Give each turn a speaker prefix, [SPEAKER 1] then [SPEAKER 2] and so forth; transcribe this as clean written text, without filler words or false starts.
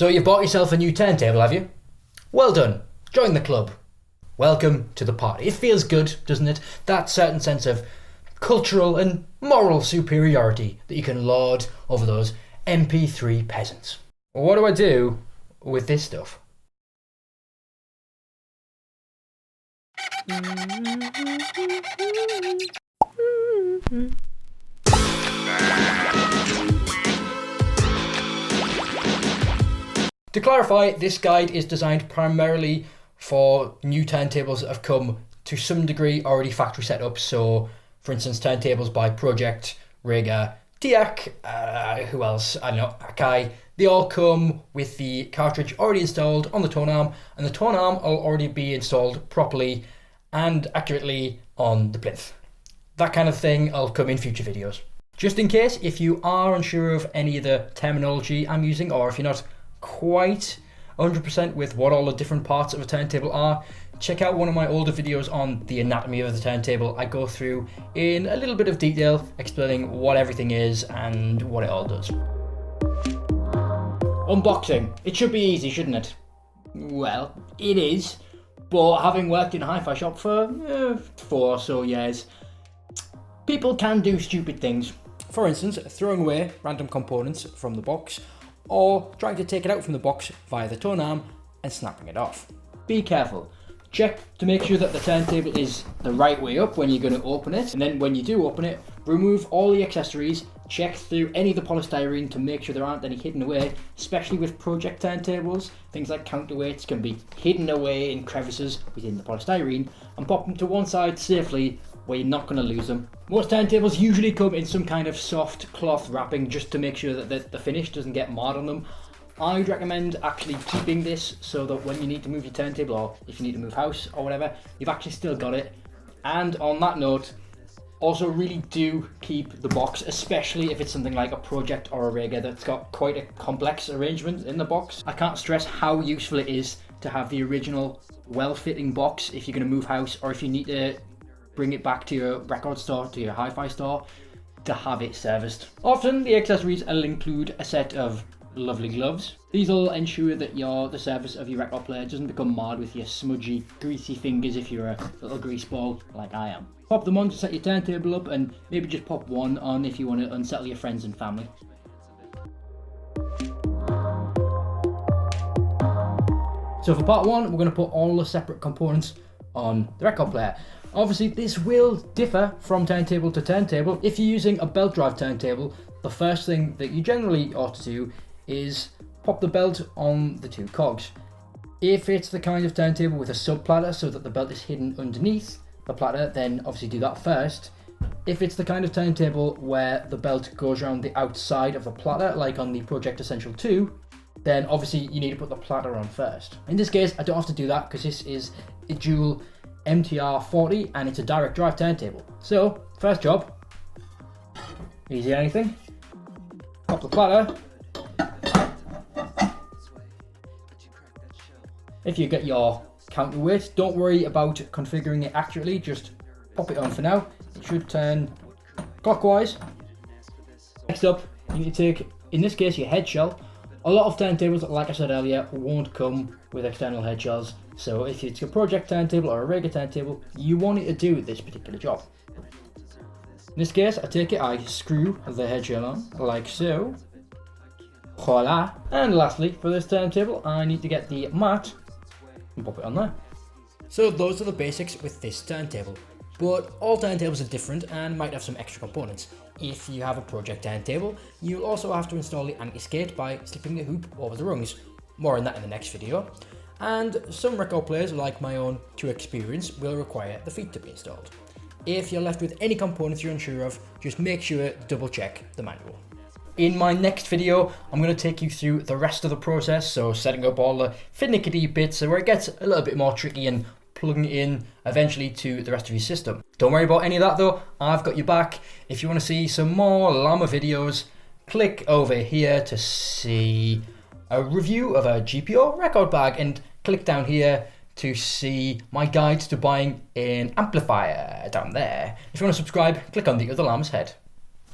[SPEAKER 1] So you've bought yourself a new turntable, have you? Well done. Join the club. Welcome to the party. It feels good, doesn't it? That certain sense of cultural and moral superiority that you can lord over those MP3 peasants. What do I do with this stuff? To clarify, this guide is designed primarily for new turntables that have come to some degree already factory set up. So, for instance, turntables by Project, Rega, Tiak, who else? I don't know, Akai. They all come with the cartridge already installed on the tone arm, and the tone arm will already be installed properly and accurately on the plinth. That kind of thing will come in future videos. Just in case, if you are unsure of any of the terminology I'm using, or if you're not quite 100% with what all the different parts of a turntable are, check out one of my older videos on the anatomy of the turntable. I go through in a little bit of detail explaining what everything is and what it all does. Unboxing. It should be easy, shouldn't it? Well, it is, but having worked in a hi-fi shop for 4 or so years, people can do stupid things. For instance, throwing away random components from the box, or trying to take it out from the box via the tone arm and snapping it off. Be careful. Check to make sure that the turntable is the right way up when you're going to open it, and then when you do open it, remove all the accessories, check through any of the polystyrene to make sure there aren't any hidden away, especially with project turntables. Things like counterweights can be hidden away in crevices within the polystyrene, and pop them to one side safely where you're not going to lose them. Most turntables usually come in some kind of soft cloth wrapping just to make sure that the finish doesn't get marred on them. I'd recommend actually keeping this so that when you need to move your turntable, or if you need to move house or whatever, you've actually still got it. And on that note, also really do keep the box, especially if it's something like a Project or a Rega that's got quite a complex arrangement in the box. I can't stress how useful it is to have the original well-fitting box if you're going to move house, or if you need to bring it back to your record store, to your hi-fi store, to have it serviced. Often the accessories will include a set of lovely gloves. These will ensure that the surface of your record player doesn't become marred with your smudgy, greasy fingers if you're a little grease ball like I am. Pop them on to set your turntable up, and maybe just pop one on if you want to unsettle your friends and family. So for part 1, we're going to put all the separate components on the record player. Obviously, this will differ from turntable to turntable. If you're using a belt drive turntable, the first thing that you generally ought to do is pop the belt on the 2 cogs. If it's the kind of turntable with a sub platter so that the belt is hidden underneath the platter, then obviously do that first. If it's the kind of turntable where the belt goes around the outside of the platter, like on the Project Essential 2, then obviously you need to put the platter on first. In this case, I don't have to do that because this is a dual MTR40 and it's a direct drive turntable. So, first job, easy anything, pop the platter. If you get your counterweight, don't worry about configuring it accurately, just pop it on for now. It should turn clockwise. Next up, you need to take, in this case, your head shell. A lot of turntables, like I said earlier, won't come with external head shells. So if it's a Project turntable or a Rega turntable, you want it to do this particular job. In this case, I screw the head shell on, like so. Voila. And lastly, for this turntable, I need to get the mat and pop it on there. So those are the basics with this turntable. But all turntables are different and might have some extra components. If you have a Project turntable, you'll also have to install the anti-skate by slipping the hoop over the rungs. More on that in the next video. And some record players, like my own to experience, will require the feet to be installed. If you're left with any components you're unsure of, just make sure to double check the manual. In my next video, I'm going to take you through the rest of the process, so setting up all the finicky bits where it gets a little bit more tricky and plugging it in eventually to the rest of your system. Don't worry about any of that though, I've got your back. If you want to see some more llama videos, click over here to see a review of a GPO record bag, and click down here to see my guide to buying an amplifier down there. If you want to subscribe, click on the other llama's head.